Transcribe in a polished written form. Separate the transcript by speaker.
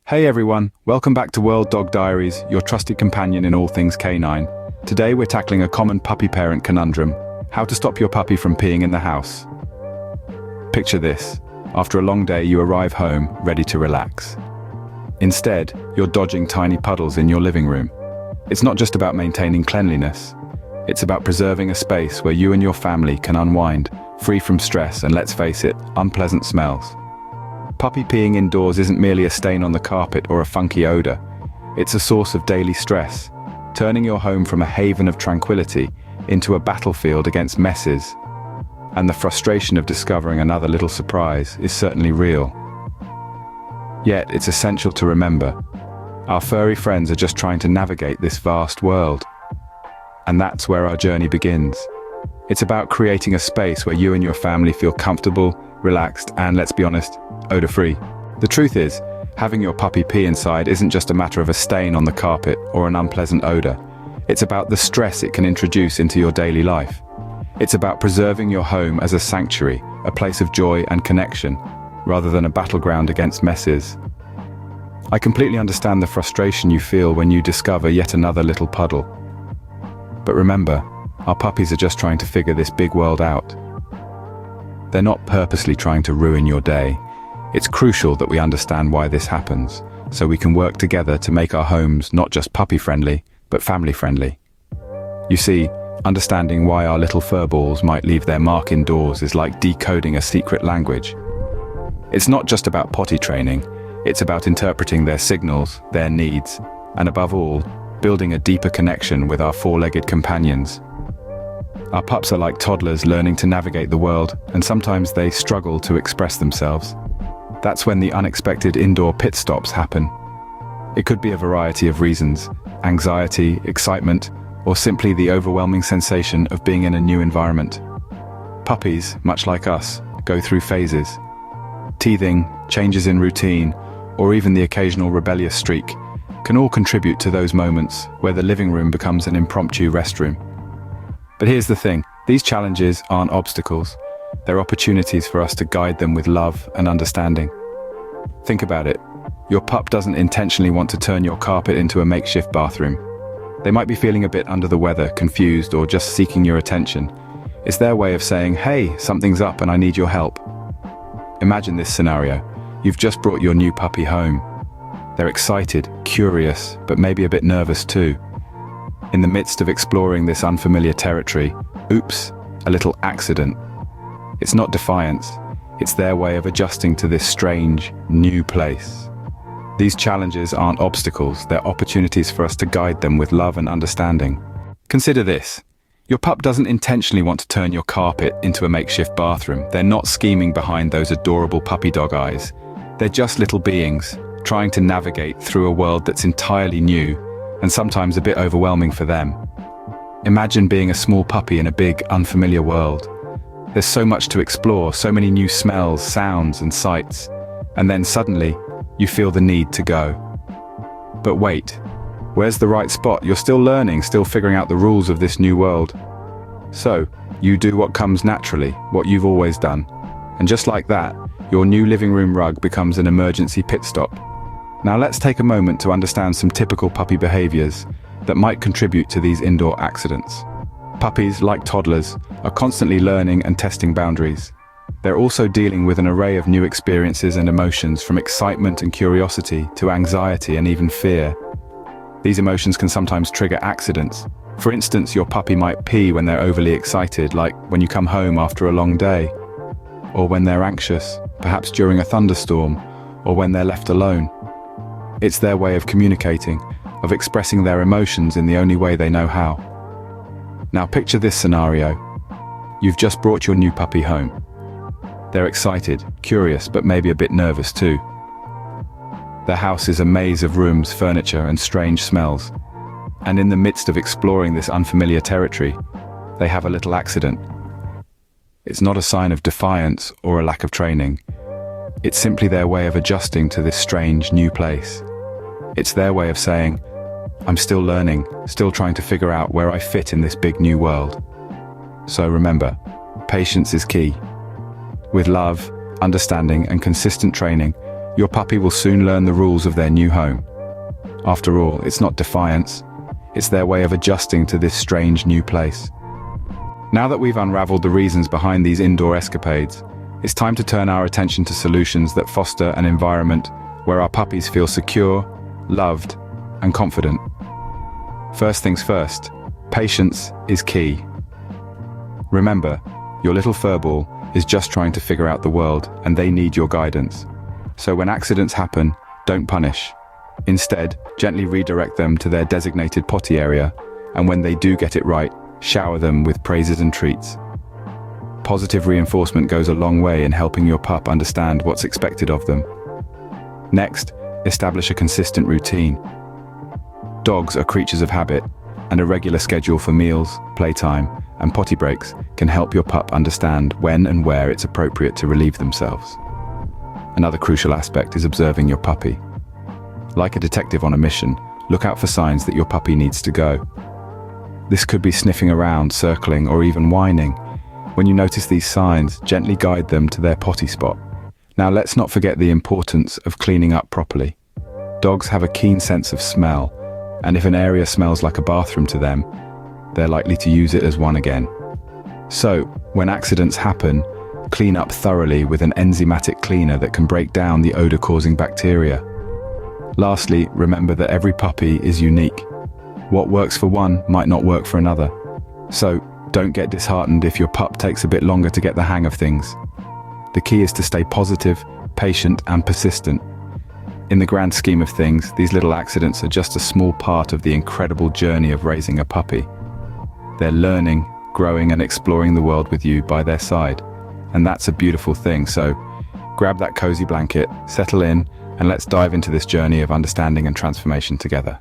Speaker 1: Hey everyone, welcome back to World Dog Diaries, your trusted companion in all things canine. Today we're tackling a common puppy parent conundrum: how to stop your puppy from peeing in the house. Picture this: after a long day you arrive home, ready to relax. Instead, you're dodging tiny puddles in your living room. It's not just about maintaining cleanliness. It's about preserving a space where you and your family can unwind, free from stress and, let's face it, unpleasant smells. Puppy peeing indoors isn't merely a stain on the carpet or a funky odor. It's a source of daily stress, turning your home from a haven of tranquility into a battlefield against messes. And the frustration of discovering another little surprise is certainly real. Yet, it's essential to remember, our furry friends are just trying to navigate this vast world. And that's where our journey begins. It's about creating a space where you and your family feel comfortable, relaxed, and, let's be honest, odor-free. The truth is, having your puppy pee inside isn't just a matter of a stain on the carpet or an unpleasant odor. It's about the stress it can introduce into your daily life. It's about preserving your home as a sanctuary, a place of joy and connection, rather than a battleground against messes. I completely understand the frustration you feel when you discover yet another little puddle. But remember, our puppies are just trying to figure this big world out. They're not purposely trying to ruin your day. It's crucial that we understand why this happens, so we can work together to make our homes not just puppy-friendly, but family-friendly. You see, understanding why our little furballs might leave their mark indoors is like decoding a secret language. It's not just about potty training, it's about interpreting their signals, their needs, and above all, building a deeper connection with our four-legged companions. Our pups are like toddlers learning to navigate the world, and sometimes they struggle to express themselves. That's when the unexpected indoor pit stops happen. It could be a variety of reasons: anxiety, excitement, or simply the overwhelming sensation of being in a new environment. Puppies, much like us, go through phases. Teething, changes in routine, or even the occasional rebellious streak can all contribute to those moments where the living room becomes an impromptu restroom. But here's the thing, these challenges aren't obstacles. They're opportunities for us to guide them with love and understanding. Think about it. Your pup doesn't intentionally want to turn your carpet into a makeshift bathroom. They might be feeling a bit under the weather, confused, or just seeking your attention. It's their way of saying, "Hey, something's up and I need your help." Imagine this scenario. You've just brought your new puppy home. They're excited, curious, but maybe a bit nervous too. In the midst of exploring this unfamiliar territory, oops, a little accident. It's not defiance, it's their way of adjusting to this strange, new place. These challenges aren't obstacles, they're opportunities for us to guide them with love and understanding. Consider this. Your pup doesn't intentionally want to turn your carpet into a makeshift bathroom. They're not scheming behind those adorable puppy dog eyes. They're just little beings, trying to navigate through a world that's entirely new, and sometimes a bit overwhelming for them. Imagine being a small puppy in a big, unfamiliar world. There's so much to explore, so many new smells, sounds, and sights. And then suddenly, you feel the need to go. But wait, where's the right spot? You're still learning, still figuring out the rules of this new world. So, you do what comes naturally, what you've always done. And just like that, your new living room rug becomes an emergency pit stop. Now let's take a moment to understand some typical puppy behaviors that might contribute to these indoor accidents. Puppies, like toddlers, are constantly learning and testing boundaries. They're also dealing with an array of new experiences and emotions, from excitement and curiosity to anxiety and even fear. These emotions can sometimes trigger accidents. For instance, your puppy might pee when they're overly excited, like when you come home after a long day. Or when they're anxious, perhaps during a thunderstorm, or when they're left alone. It's their way of communicating, of expressing their emotions in the only way they know how. Now picture this scenario. You've just brought your new puppy home. They're excited, curious, but maybe a bit nervous too. Their house is a maze of rooms, furniture, and strange smells. And in the midst of exploring this unfamiliar territory, they have a little accident. It's not a sign of defiance or a lack of training. It's simply their way of adjusting to this strange, new place. It's their way of saying, "I'm still learning, still trying to figure out where I fit in this big new world." So remember, patience is key. With love, understanding, and consistent training, Your puppy will soon learn the rules of their new home. After all, it's not defiance, it's their way of adjusting to this strange new place. Now that we've unraveled the reasons behind these indoor escapades, it's time to turn our attention to solutions that foster an environment where our puppies feel secure, loved, and confident. First things first, patience is key. Remember, your little furball is just trying to figure out the world, and they need your guidance. So when accidents happen, don't punish. Instead, gently redirect them to their designated potty area, and when they do get it right, shower them with praises and treats. Positive reinforcement goes a long way in helping your pup understand what's expected of them. Next, establish a consistent routine. Dogs are creatures of habit, and a regular schedule for meals, playtime, and potty breaks can help your pup understand when and where it's appropriate to relieve themselves. Another crucial aspect is observing your puppy. Like a detective on a mission, look out for signs that your puppy needs to go. This could be sniffing around, circling, or even whining. When you notice these signs, gently guide them to their potty spot. Now let's not forget the importance of cleaning up properly. Dogs have a keen sense of smell, and if an area smells like a bathroom to them, they're likely to use it as one again. So, when accidents happen, clean up thoroughly with an enzymatic cleaner that can break down the odor-causing bacteria. Lastly, remember that every puppy is unique. What works for one might not work for another. So, don't get disheartened if your pup takes a bit longer to get the hang of things. The key is to stay positive, patient, and persistent. In the grand scheme of things, these little accidents are just a small part of the incredible journey of raising a puppy. They're learning, growing, and exploring the world with you by their side. And that's a beautiful thing, so grab that cozy blanket, settle in, and let's dive into this journey of understanding and transformation together.